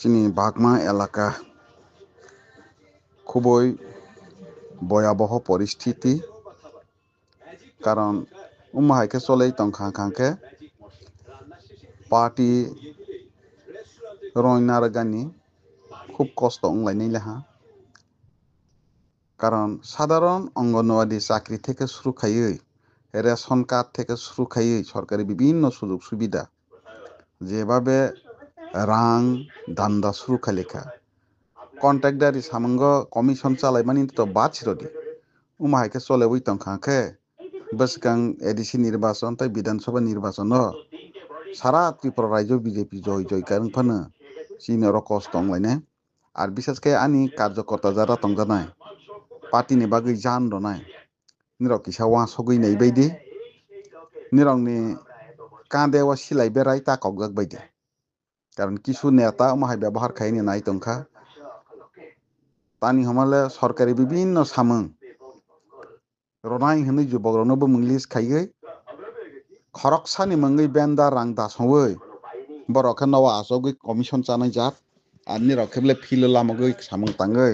চিনি বাগমা এলাকা খুবই ভয়াবহ পরিস্থিতি কারণ উম্মাহাইকে চলেই তংখাंखांखे পার্টি রয়নার গানি খুব কষ্ট অংলাইনাই লেহা কারণ সাধারণ অঙ্গনওয়াড়ি চাকরি থেকে শুরু খাইয়ে রেশন কার্ড থেকে শুরু খাইয়ে সরকারি বিভিন্ন সুযোগ সুবিধা যেভাবে রাং দান্দা শুরু খালিখা কন্ট্রাক্টারি সামঙ্গ কমিশন চালাইমানি তো বাছিরদি উমাহাইকে চলে ওই তংখাंखे বসকাং এডিসি নির্বাচন তাই বিধানসভা নির্বাচন সারা ত্রিপুরা রাজ্য বিজেপি জয় জয় কারণ ফানো চিনর কষ্ট অংলাইনে আর বিশেষ করে আনি কার্যকর্তা যারা তংজানাय পার্টিनि बागै जान रनाय निरक किसा वासगैनाय बायदि निरंनि कांदेवा सिलाय बेराय ताकगजाक बायदि कारण किसु नेता माहाय व्यवहार खायनि नाय तंखा तानि हमाले सरकारि विभिन्न सामों रनाय हनै जुबग्रनोबो मंलिस खायै खरकसानि मंगै बेन्दा रां दासवै बरखे नवा आसगै कमिशन चानाय जात आनि रखेबले फिल लामगै सामों तांगै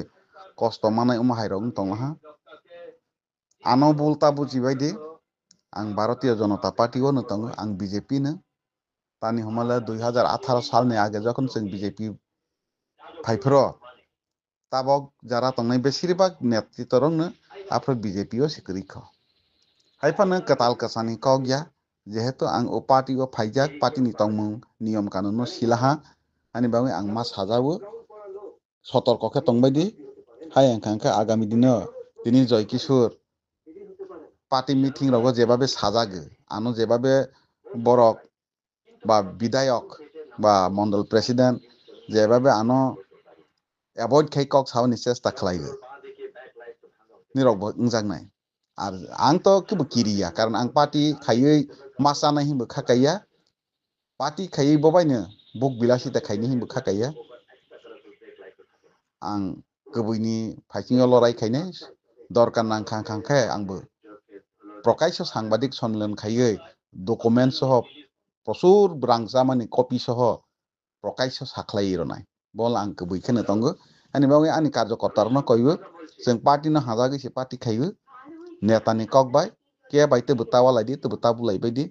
कष्ट मानाय उमाहाय रं तंलाहा आनो बुलता बुजिबायदि आं भारतीय जनता पार्टी नो तंग आं बीजेपी नो तानि हमाले 2018 सालनि आगे যখন जों बीजेपी फाइफ्रो ताबक जारा तंनाय बेसिरबाग नेतृत्व रंनो आफ्रो बीजेपी ओ सिकरिख हाइफानो कताल कसानि कगया जेहेतु आं ओ पार्टी ओ फाइजाक पार्टी नि तंमु नियम कानुन सिलाहा आनि बागै आं मा साजावो सतर्कखे तंबायदि हाय आंखांखे आगामी दिनो दिनै जय किशोर पार्टी मिटिं रावो जेबाबे साजागो आनो जेबाबे बरक बा विधायक बा मंडल प्रेसिडेंट जेबाबे आनो एवॉइड खाइकक सावनि चेष्टा खालायो निरक इंजांनाय आर आं तो किबो किरिया कारण आं पार्टी खायै मास जानाय हिंबो खाखाया पार्टी खायै बबायनो बुक बिलासिता खायनि हिंबो खाखाया आं गोबैनि फाइथिङाव लरायखायनो दरकार नांखांखांखे आंबो प्रकाश्य सांबादिक सम्मेलन खायै डकुमेन्ट सह प्रचुर रांजामानि कपि सह प्रकाश्य साख्लाय रनाय बल आं गोबैखोनो दंगो आनि बागै आनि कार्यकर्तारनो कइबो जों पार्टी न हाजागैसे पार्टी खाइबो नेतानि ककबाय के बायते बतावा लायदि तो बताबु लायबायदि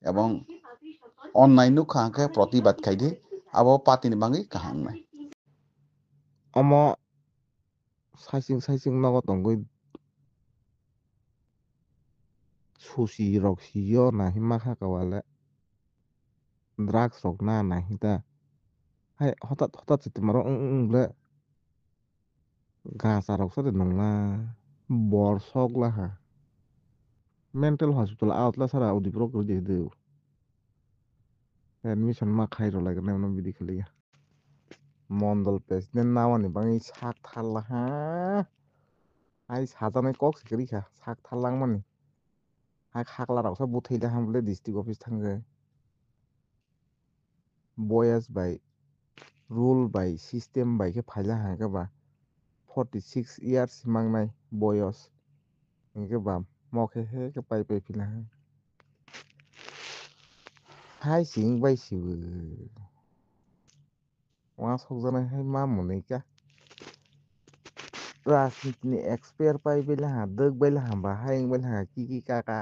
एवं अननाय नुखांखे प्रतिबाद खायदि आबो पार्टीनि बागै काहांनाय अमा साइसिं नगद तंगै सुसी रक्सियो नाहि माखा कवाले ड्राग्स रक ना नाहि ता हाय हतात सितमारो उंगले गासा रक सरे नंगला बरसक लाहा मेंटल हॉस्पिटल आउटला सारा उदिप्रो कर दे दे एडमिशन मा खाइरो लागने उन बिदि खलिया मंडल प्रेसिडेंट नावानि बाङै साक थालहा आइ साजानाय कक सिकरिखा साक थालां मानि हाय खाखला रावसा बुथैला हामले डिस्ट्रिक्ट ऑफिस थांगे बयस by rule by system by के फाइला हागे बा 46 इयर्स मांगनाय बयस इनके बा मखे हे के पाइ फिला हाय सिं बाय सिबो वहाँ सकजानाय हाय मा मुनैका राजनीतिनि एक्सपायर पाइ बेला दग बेला बा हाय बेला की काका